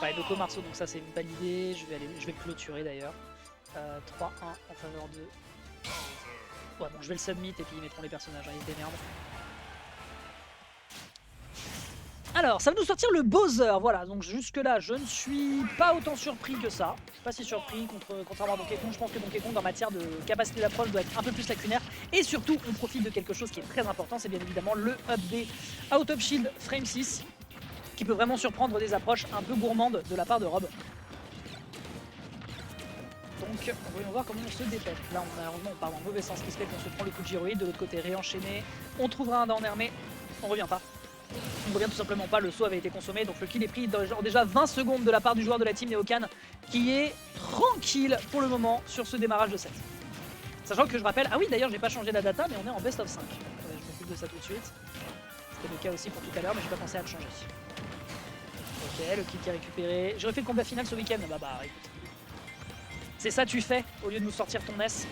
Ouais, Loco Marceau, donc ça c'est une bonne idée. Je vais le clôturer d'ailleurs. 3-1 en faveur de... Ouais, bon, je vais le submit et puis ils mettront les personnages, hein, ils se démerdent. Alors, ça va nous sortir le Bowser, voilà, donc jusque là, je ne suis pas autant surpris que ça. Je suis pas si surpris, contrairement à Donkey Kong. Je pense que Donkey Kong, en matière de capacité d'approche, doit être un peu plus lacunaire. Et surtout, on profite de quelque chose qui est très important, c'est bien évidemment le update Out of Shield Frame 6, qui peut vraiment surprendre des approches un peu gourmandes de la part de Rob. Donc, voyons voir comment on se dépêche. Là, on part dans le mauvais sens, ce qui se fait qu'on se prend le coup de gyroïde. De l'autre côté, réenchaîné. On trouvera un down air, mais on revient pas. On ne revient tout simplement pas, le saut avait été consommé, donc le kill est pris dans genre déjà 20 secondes de la part du joueur de la team Neocan, qui est tranquille pour le moment sur ce démarrage de set. Sachant que je rappelle, ah oui d'ailleurs j'ai pas changé la data, mais on est en best of 5. Attendez, je m'occupe de ça tout de suite. C'était le cas aussi pour tout à l'heure, mais j'ai pas pensé à le changer. Ok, le kill qui est récupéré. J'ai refait le combat final ce week-end, bah écoute. C'est ça tu fais, au lieu de nous sortir ton S.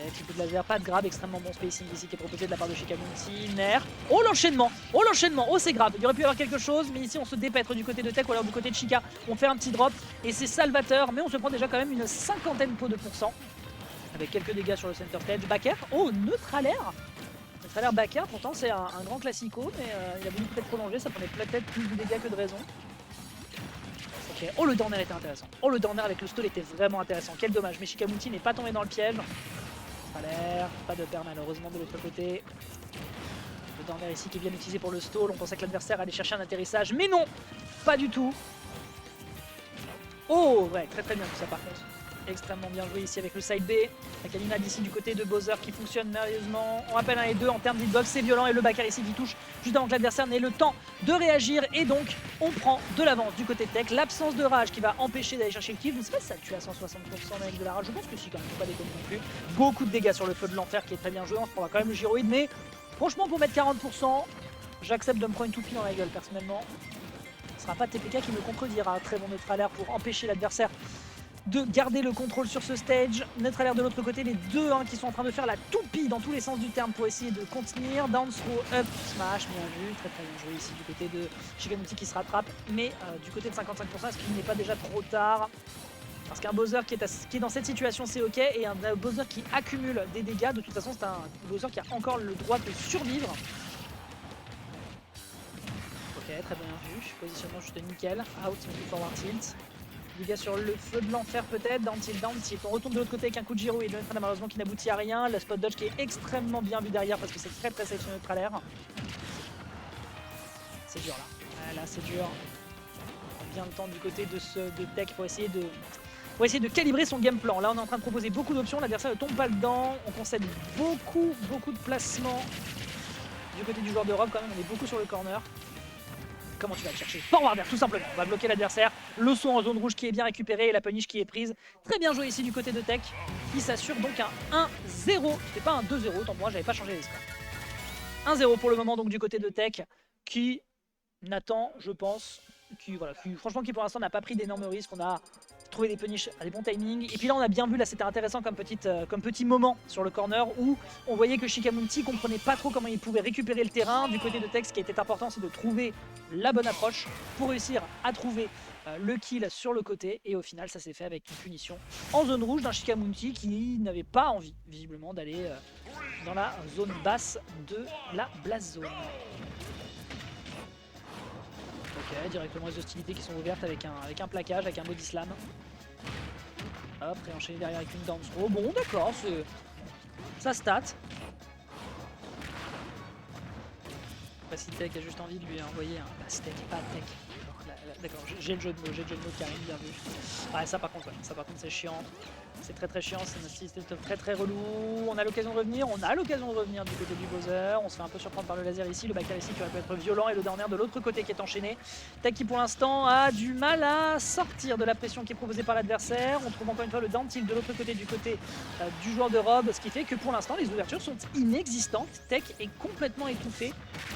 Petit coup de laser, pas de grab, extrêmement bon spacing ici qui est proposé de la part de Shikamunti, Nair. Oh l'enchaînement, oh c'est grave, il aurait pu y avoir quelque chose, mais ici on se dépètre du côté de Tech ou alors du côté de Shika. On fait un petit drop et c'est salvateur, mais on se prend déjà quand même une cinquantaine de pourcents. Avec quelques dégâts sur le center stage. Backer, oh neutralaire. Neutralaire Backer, pourtant c'est un grand classico, mais il a voulu peut-être prolonger, ça prenait peut-être plus de dégâts que de raison. Ok, oh le down air était intéressant. Oh le down air avec le stall était vraiment intéressant, quel dommage, mais Shikamunti n'est pas tombé dans le piège. Pas de paire malheureusement de l'autre côté. Le down air ici qui est bien utilisé pour le stall. On pensait que l'adversaire allait chercher un atterrissage, mais non, pas du tout. Oh ouais, très bien tout ça par contre. Extrêmement bien joué ici avec le side B. La Kalina d'ici du côté de Bowser qui fonctionne merveilleusement. On rappelle 1 et 2 en termes d'hitbox, c'est violent et le backer ici qui touche juste avant que l'adversaire n'ait le temps de réagir. Et donc on prend de l'avance du côté de Tech. L'absence de rage qui va empêcher d'aller chercher le kill. Je ne sais pas si ça tue à 160% avec de la rage. Je pense que si quand même, faut pas déconner non plus. Beaucoup de dégâts sur le feu de l'enfer qui est très bien joué. On se prendra quand même le gyroïde. Mais franchement pour mettre 40%, j'accepte de me prendre une toupie dans la gueule personnellement. Ce sera pas TPK qui me contredira. Très bon neutralaire pour empêcher l'adversaire de garder le contrôle sur ce stage. Neutralaire de l'autre côté, les deux qui sont en train de faire la toupie dans tous les sens du terme pour essayer de contenir. Down throw, up, smash, bien vu, très bien joué ici du côté de Shikamunti qui se rattrape. Mais du côté de 55%, est-ce qu'il n'est pas déjà trop tard? Parce qu'un Bowser qui est dans cette situation, c'est ok. Et un Bowser qui accumule des dégâts, de toute façon, c'est un Bowser qui a encore le droit de survivre. Ok, très bien vu. Positionnement juste nickel. Out, forward tilt. Dégâts sur le feu de l'enfer peut-être, down tilt. On retourne de l'autre côté avec un coup de gyro et le neutralaire malheureusement qui n'aboutit à rien. Le spot dodge qui est extrêmement bien vu derrière parce que c'est très sélectionné neutralaire. C'est dur là. Là c'est dur. On prend bien le temps du côté de Tech pour essayer de calibrer son game plan. Là on est en train de proposer beaucoup d'options, l'adversaire ne tombe pas dedans. On concède beaucoup de placements du côté du joueur d'Europe quand même, on est beaucoup sur le corner. Comment tu vas le chercher? Forward air tout simplement, on va bloquer l'adversaire. Le saut en zone rouge qui est bien récupéré et la punish qui est prise. Très bien joué ici du côté de Tech, qui s'assure donc un 1-0. C'était pas un 2-0, tant pour moi j'avais pas changé les scores. 1-0 pour le moment donc du côté de Tech, qui n'attend, je pense, qui franchement qui pour l'instant n'a pas pris d'énormes risques. On a trouvé des punishes à des bons timings. Et puis là on a bien vu, là c'était intéressant comme petit moment sur le corner où on voyait que Shikamunti comprenait pas trop comment il pouvait récupérer le terrain. Du côté de Tech, ce qui était important c'est de trouver la bonne approche pour réussir à trouver le kill sur le côté. Et au final ça s'est fait avec une punition en zone rouge d'un Shikamunti qui n'avait pas envie visiblement d'aller dans la zone basse de la Blast Zone. Ok, directement les hostilités qui sont ouvertes avec un plaquage, avec un body slam. Hop, réenchaîner derrière avec une down throw. Bon, d'accord, ça stat. Pas si Tech a juste envie de lui envoyer un... Bah, Tech, pas Tech. D'accord, j'ai le jeu de mots qui arrive, bien vu. Ah, ça par contre, ouais, c'est chiant. C'est très chiant, c'est un système très relou. On a l'occasion de revenir, du côté du Bowser. On se fait un peu surprendre par le laser ici, le backer ici qui aurait pu être violent et le down air de l'autre côté qui est enchaîné. Tech qui pour l'instant a du mal à sortir de la pression qui est proposée par l'adversaire. On trouve encore une fois le down tilt de l'autre côté du joueur de Rob, ce qui fait que pour l'instant les ouvertures sont inexistantes. Tech est complètement étouffé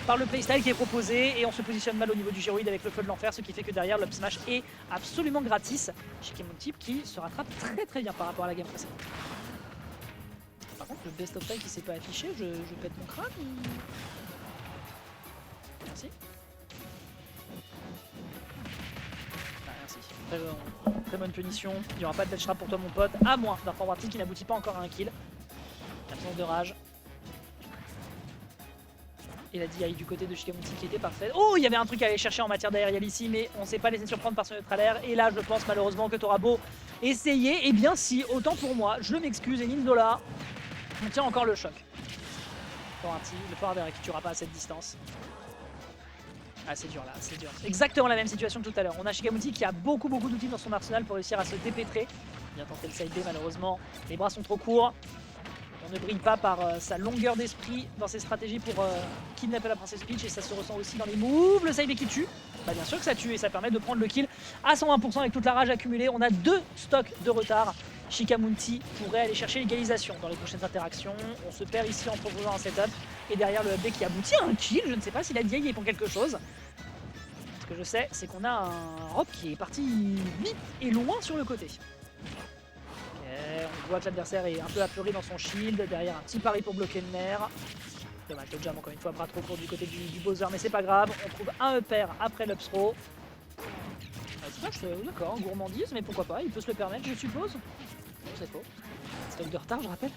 par le playstyle qui est proposé et on se positionne mal au niveau du gyroïde avec le feu de l'enfer, ce qui fait que derrière l'up smash est absolument gratis. Shikamunti qui se rattrape très bien par rapport à la game précédente. Par contre le best of time qui s'est pas affiché, je pète mon crâne ou... Merci. Ah, merci. Très bonne punition. Il n'y aura pas de death trap pour toi mon pote. À moins d'un forward tilt qui n'aboutit pas encore à un kill. L'absence de rage. Et la DI du côté de Shikamuti qui était parfaite. Oh, il y avait un truc à aller chercher en matière d'aérial ici, mais on ne s'est pas laissé surprendre par ce neutre à l'air. Et là, je pense malheureusement que t'auras beau essayer. Eh bien si, autant pour moi, je m'excuse. Et Ninzola, on tient encore le choc. Le forward qui tuera pas à cette distance. Ah, c'est dur là, c'est dur. Exactement la même situation que tout à l'heure. On a Shikamuti qui a beaucoup d'outils dans son arsenal pour réussir à se dépêtrer. Bien tenté le side B malheureusement. Les bras sont trop courts. On ne brille pas par sa longueur d'esprit dans ses stratégies pour kidnapper la princesse Peach et ça se ressent aussi dans les moves. Le side B qui tue, bah bien sûr que ça tue et ça permet de prendre le kill à 120% avec toute la rage accumulée. On a 2 stocks de retard. Shikamuti pourrait aller chercher l'égalisation dans les prochaines interactions. On se perd ici en proposant un setup et derrière le update qui aboutit à un kill. Je ne sais pas si la DI est pour quelque chose. Ce que je sais, c'est qu'on a un Rob qui est parti vite et loin sur le côté. On voit que l'adversaire est un peu apeuré dans son shield, derrière un petit pari pour bloquer le nerf. Dommage, le jam encore une fois, bras trop court du côté du Bowser, mais c'est pas grave. On trouve un upper après l'upthrow. D'accord, gourmandise, mais pourquoi pas, il peut se le permettre, je suppose. Non, c'est faux. Stock de retard, je rappelle.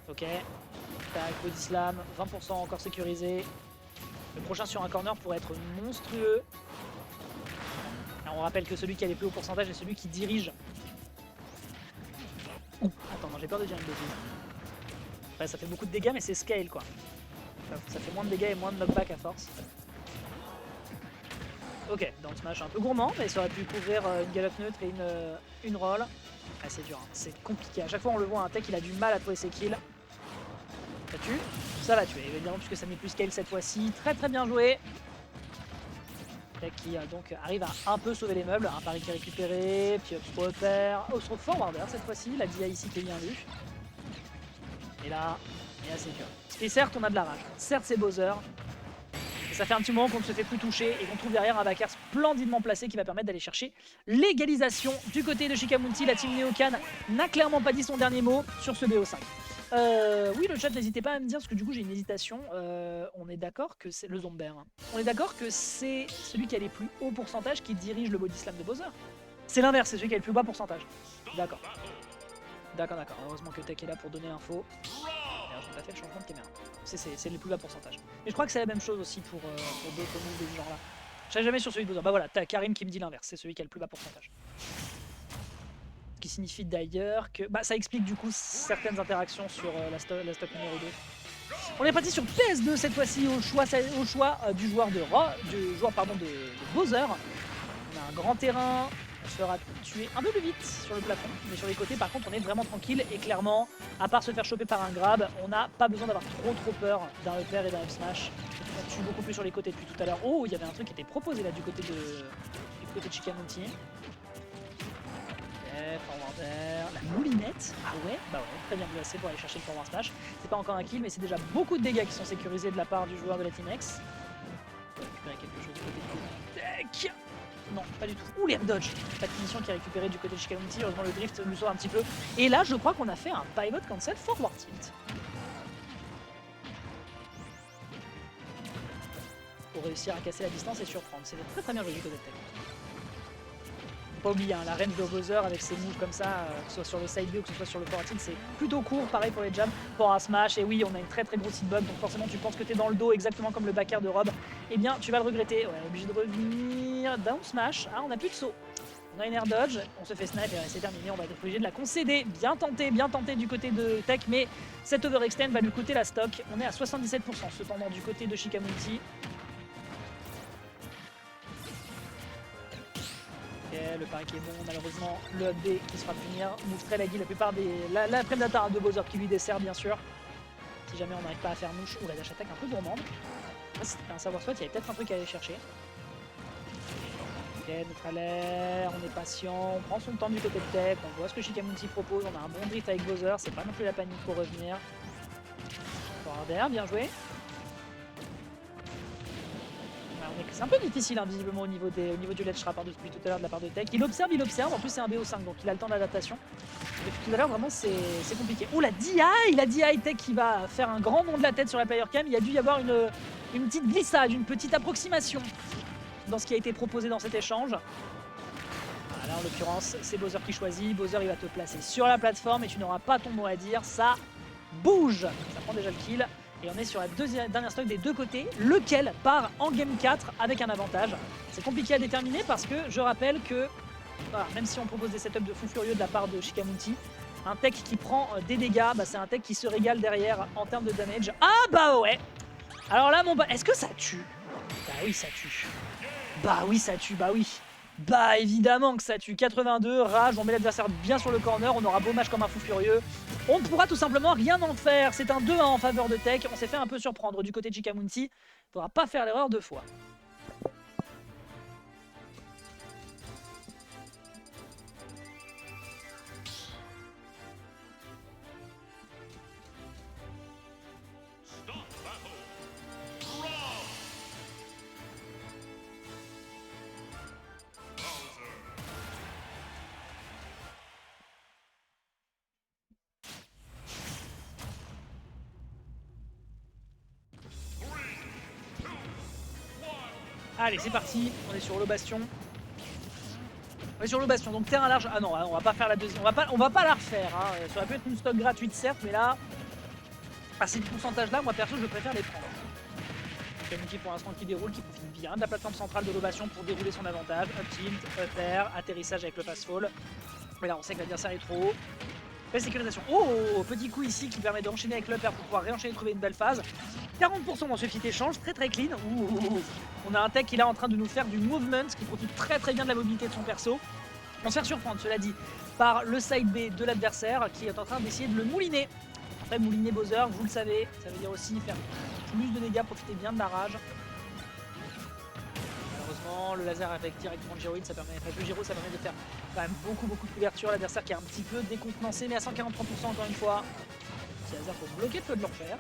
Ok, tac, body slam, 20% encore sécurisé. Le prochain sur un corner pourrait être monstrueux. Alors on rappelle que celui qui a les plus hauts pourcentages est celui qui dirige. Attends, non, j'ai peur de dire une bêtise. Ouais, ça fait beaucoup de dégâts, mais c'est scale quoi. Ça fait moins de dégâts et moins de knockback à force. Ok, down smash un peu gourmand, mais ça aurait pu couvrir une galope neutre et une roll. Ah, c'est dur, hein. C'est compliqué. À chaque fois on le voit, un tech il a du mal à trouver ses kills. Ça tue, ça va tuer, évidemment, puisque ça n'est plus scale cette fois-ci. Très bien joué. Tech qui donc arrive à un peu sauver les meubles. Un pari qui est récupéré, puis upper. Oh, se trouve forwarder cette fois-ci, la DI ici qui est bien vue. Et là c'est dur. Et certes on a de la rage, certes c'est Bowser. Et ça fait un petit moment qu'on ne se fait plus toucher et qu'on trouve derrière un backer splendidement placé qui va permettre d'aller chercher l'égalisation du côté de Shikamuti. La team Neokan n'a clairement pas dit son dernier mot sur ce BO5. Oui, le chat, n'hésitez pas à me dire, parce que du coup j'ai une hésitation. On est d'accord que c'est le Zomber. Hein. On est d'accord que c'est celui qui a les plus hauts pourcentages qui dirige le body slam de Bowser. C'est l'inverse, c'est celui qui a le plus bas pourcentage. D'accord. D'accord. Heureusement que Tech est là pour donner l'info. Je n'ai pas fait le changement de caméra. C'est les plus bas pourcentages. Mais je crois que c'est la même chose aussi pour d'autres moves de ce genre là. Je sais jamais sur celui de Bowser. Bah voilà, t'as Karim qui me dit l'inverse, c'est celui qui a le plus bas pourcentage. Qui signifie d'ailleurs que bah, ça explique du coup certaines interactions sur la stock numéro 2. On est parti sur PS2 cette fois-ci au choix du joueur de Bowser. On a un grand terrain, on se fera tuer un peu plus vite sur le plafond, mais sur les côtés par contre on est vraiment tranquille et clairement, à part se faire choper par un grab, on n'a pas besoin d'avoir trop peur d'un upper et d'un up smash. On tue beaucoup plus sur les côtés depuis tout à l'heure. Oh, il y avait un truc qui était proposé là du côté de Shikamuti. Forwarder, la moulinette, ah ouais, bah ouais, très bien placé pour aller chercher le forward smash. C'est pas encore un kill, mais c'est déjà beaucoup de dégâts qui sont sécurisés de la part du joueur de la Team X. On va récupérer quelque chose du côté de Tech. Non, pas du tout. Ouh, l'air dodge. Pas de finition qui est récupérée du côté de Shikamuti. Heureusement, le drift nous sauve un petit peu. Et là, je crois qu'on a fait un pivot cancel forward tilt. Pour réussir à casser la distance et surprendre. C'est très bien joué du côté de Tech. Pas oublier, hein, la range de Bowser avec ses moves comme ça, que ce soit sur le side B ou que ce soit sur le forward tilt, c'est plutôt court, pareil pour les jams, pour un smash, et oui, on a une très grosse hitbox, donc forcément tu penses que t'es dans le dos, exactement comme le backer de Rob, eh bien tu vas le regretter, on est obligé de revenir, down smash, ah on a plus de saut, on a une air dodge, on se fait snipe et c'est terminé, on va être obligé de la concéder, bien tenté du côté de Tech, mais cet overextend va lui coûter la stock, on est à 77% cependant du côté de Shikamuti. Le pari qui est bon, malheureusement le up B qui se fera punir, move très laggy, la plupart des... La prédata de Bowser qui lui dessert bien sûr. Si jamais on n'arrive pas à faire mouche, ou la dash attack un peu gourmande. C'était un savoir soit, il y avait peut-être un truc à aller chercher. Ok, notre alerte, on est patient, on prend son temps du côté de Tech, on voit ce que Shikamuti propose, on a un bon drift avec Bowser, c'est pas non plus la panique pour revenir. Forwarder, bien joué. C'est un peu difficile hein, visiblement au niveau du ledge trap hein, depuis tout à l'heure de la part de Tech. Il observe, en plus c'est un BO5 donc il a le temps d'adaptation. Depuis tout à l'heure vraiment c'est compliqué. Oh la DI Tech qui va faire un grand nom de la tête sur la player cam. Il y a dû y avoir une petite glissade, une petite approximation dans ce qui a été proposé dans cet échange. Là en l'occurrence c'est Bowser qui choisit. Bowser il va te placer sur la plateforme et tu n'auras pas ton mot à dire. Ça bouge. Ça prend déjà le kill. Et on est sur la dernière stock des deux côtés, lequel part en game 4 avec un avantage. C'est compliqué à déterminer parce que je rappelle que, voilà, même si on propose des setups de fou furieux de la part de Shikamunti, un tech qui prend des dégâts, bah, c'est un tech qui se régale derrière en termes de damage. Ah bah ouais. Alors là mon est-ce que ça tue? Bah oui ça tue. Bah oui ça tue, bah oui. Bah évidemment que ça tue. 82, rage, on met l'adversaire bien sur le corner, on aura beau match comme un fou furieux. On ne pourra tout simplement rien en faire. C'est un 2-1 en faveur de Tech. On s'est fait un peu surprendre du côté de Shikamunti. Il ne faudra pas faire l'erreur deux fois. Allez, c'est parti. On est sur le bastion. On est sur le bastion, donc terrain large. Ah non, on va pas faire la deuxième. On va pas la refaire. Hein. Ça aurait pu être une stock gratuite, certes, mais là, à ces pourcentages-là, moi perso, je préfère les prendre. Shikamunti pour l'instant qui déroule, qui profite bien de la plateforme centrale de l'ovation pour dérouler son avantage. Up tilt, up air, atterrissage avec le fast fall. Mais là, on sait que l'adversaire est trop haut. Belle sécurisation. Oh, petit coup ici qui permet d'enchaîner avec le pair pour pouvoir réenchaîner et trouver une belle phase. 40% dans ce fit échange, très clean. On a un tech qui est là en train de nous faire du movement, qui profite très bien de la mobilité de son perso. On se fait surprendre, cela dit, par le side B de l'adversaire qui est en train d'essayer de le mouliner. Après, mouliner Bowser, vous le savez, ça veut dire aussi faire plus de dégâts, profiter bien de la rage. Malheureusement, le laser avec directement le gyro, ça permet de faire quand même beaucoup de couverture. L'adversaire qui est un petit peu décontenancé, mais à 143% encore une fois. Petit laser pour bloquer le feu de l'enfer.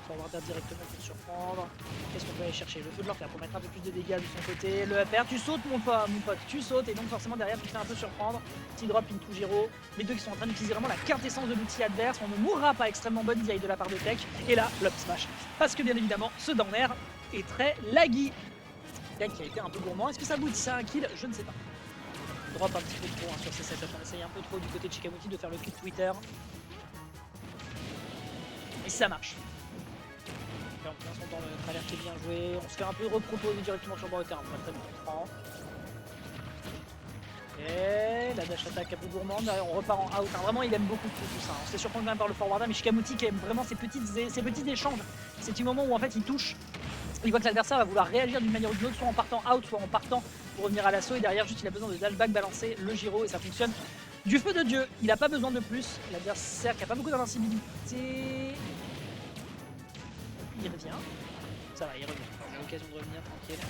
Forwarder directement pour surprendre. Qu'est-ce qu'on peut aller chercher? Le feu de l'enfer pour mettre un peu plus de dégâts de son côté. Le upper, tu sautes mon pote, tu sautes et donc forcément derrière tu te fais un peu surprendre. Petit drop into Giro. Les deux qui sont en train d'utiliser vraiment la quintessence de l'outil adverse. On ne mourra pas extrêmement bonne vieille de la part de Tech. Et là, l'up smash. Parce que bien évidemment, ce down air est très laggy. Tech qui a été un peu gourmand. Est-ce que ça aboutit à un kill? Je ne sais pas. Drop un petit peu trop hein, sur ces setups. On essaye un peu trop du côté de Shikamunti de faire le clip Twitter. Et ça marche. On est dans le travers qui est bien joué, on se fait un peu reproposer directement sur le bord de terrain, très bien, on prend. Et la dash attaque un peu gourmande, on repart en out, hein. Vraiment il aime beaucoup tout ça, on se fait surprendre quand même par le forwarder, mais Shikamunti qui aime vraiment ces petits échanges, ces petits moments où en fait il touche, il voit que l'adversaire va vouloir réagir d'une manière ou d'une autre, soit en partant out, soit en partant pour revenir à l'assaut, et derrière juste il a besoin de dash back balancer le gyro et ça fonctionne du feu de Dieu, il n'a pas besoin de plus, l'adversaire qui n'a pas beaucoup d'invincibilité. Il revient, ça va, il revient, on a l'occasion de revenir tranquille.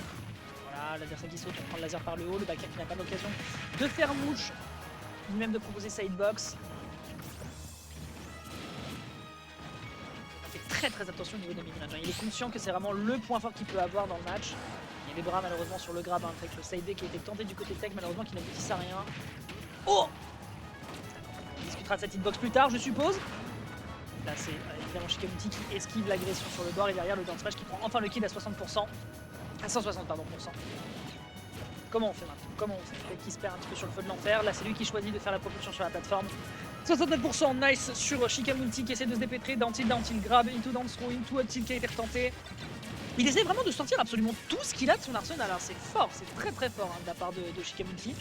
Voilà, l'adversaire qui saute, on prend le laser par le haut, le backer qui n'a pas l'occasion de faire mouche, ni même de proposer sidebox. Il fait très attention au niveau des midrange, il est conscient que c'est vraiment le point fort qu'il peut avoir dans le match. Il y a les bras malheureusement sur le grab, hein, avec le side B qui a été tenté du côté tech, malheureusement qui n'aboutissent à rien. Oh! On discutera de cette hitbox plus tard, je suppose. Là c'est évidemment Shikamunti qui esquive l'agression sur le bord et derrière le down smash qui prend enfin le kill à 60%. À 160 pardon %. Comment on fait maintenant? Comment on fait? Qui se perd un petit peu sur le feu de l'enfer. Là c'est lui qui choisit de faire la propulsion sur la plateforme. 69% nice sur Shikamunti qui essaie de se dépêtrer. Down tilt, grab, into down throw, into up tilt qui a été retenté. Il essaie vraiment de sortir absolument tout ce qu'il a de son arsenal. Alors c'est fort, c'est très fort hein, de la part de Shikamunti.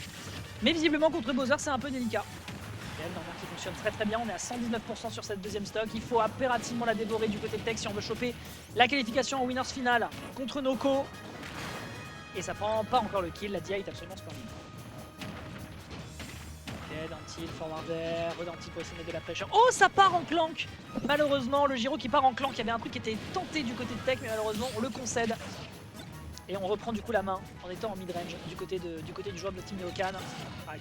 Mais visiblement contre Bowser c'est un peu délicat. Qui fonctionne très bien, on est à 119% sur cette deuxième stock, il faut impérativement la dévorer du côté de Tech si on veut choper la qualification en winners finale contre Noko. Et ça prend pas encore le kill, la DI est absolument splendide. Ok, down tilt, forwarder, down tilt pour essayer de mettre de la pressure. Oh, ça part en clank. Malheureusement, le gyro qui part en clank, il y avait un truc qui était tenté du côté de Tech, mais malheureusement on le concède. Et on reprend du coup la main en étant en mid-range du côté du joueur de Team Neocan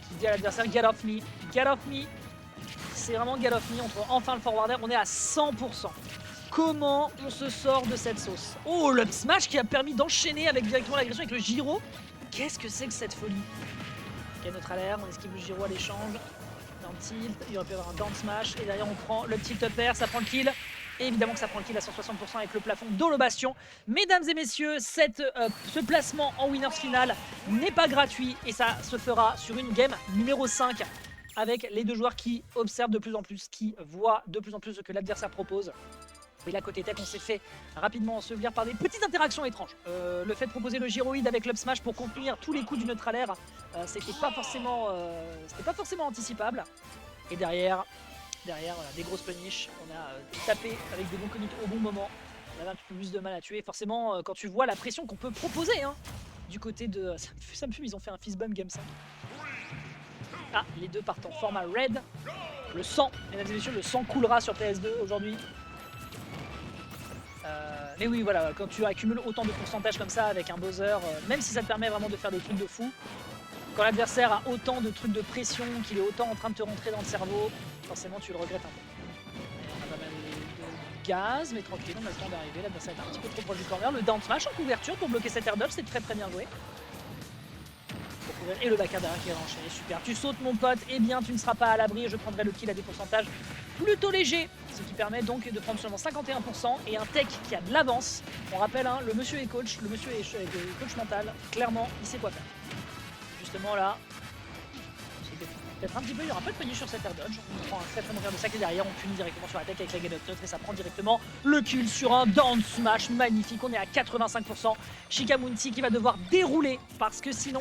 qui dit à l'adversaire get off me, get off me. C'est vraiment get off me, on trouve enfin le forwarder, on est à 100%. Comment on se sort de cette sauce? Oh, le smash qui a permis d'enchaîner avec directement l'agression avec le gyro. Qu'est-ce que c'est que cette folie? Ok, neutral air, on esquive le gyro à l'échange. Down tilt, il aurait pu y avoir un down smash. Et derrière, on prend le tilt up air, ça prend le kill. Et évidemment que ça prend le kill à 160% avec le plafond d'Holo Bastion. Mesdames et messieurs, ce placement en winners final n'est pas gratuit. Et ça se fera sur une game numéro 5. Avec les deux joueurs qui observent de plus en plus, qui voient de plus en plus ce que l'adversaire propose. Et là, côté tech, on s'est fait rapidement ensevelir par des petites interactions étranges. Le fait de proposer le gyroïde avec l'up smash pour contenir tous les coups du neutral air, c'était pas forcément anticipable. Et derrière voilà, des grosses punish. On a tapé avec des bons commits au bon moment. On avait un petit peu plus de mal à tuer. Forcément, quand tu vois la pression qu'on peut proposer, hein, du côté de... Ça me fume, ils ont fait un fist bump game 5. Ah, les deux partent en format red. Le sang, mesdames et messieurs, le sang coulera sur PS2 aujourd'hui. Mais oui, voilà, quand tu accumules autant de pourcentage comme ça avec un Bowser, même si ça te permet vraiment de faire des trucs de fou, quand l'adversaire a autant de trucs de pression, qu'il est autant en train de te rentrer dans le cerveau, forcément tu le regrettes un peu. On a pas mal de gaz, mais tranquille, on a le temps d'arriver. L'adversaire est un petit peu trop proche du corner. Le down smash en couverture pour bloquer cet air dodge, c'est très bien joué. Et le backer derrière qui va enchaîner, super. Tu sautes mon pote, eh bien tu ne seras pas à l'abri et je prendrai le kill à des pourcentages plutôt légers. Ce qui permet donc de prendre seulement 51% et un tech qui a de l'avance. On rappelle, hein, le monsieur est coach, le monsieur est coach mental, clairement il sait quoi faire. Justement là, peut-être un petit peu, il y aura pas de punish sur cet air dodge. On prend un très bon verre de sac et derrière on punit directement sur la tech avec la Get-Up neutre et ça prend directement le kill sur un down smash magnifique. On est à 85%. Shikamunti qui va devoir dérouler parce que sinon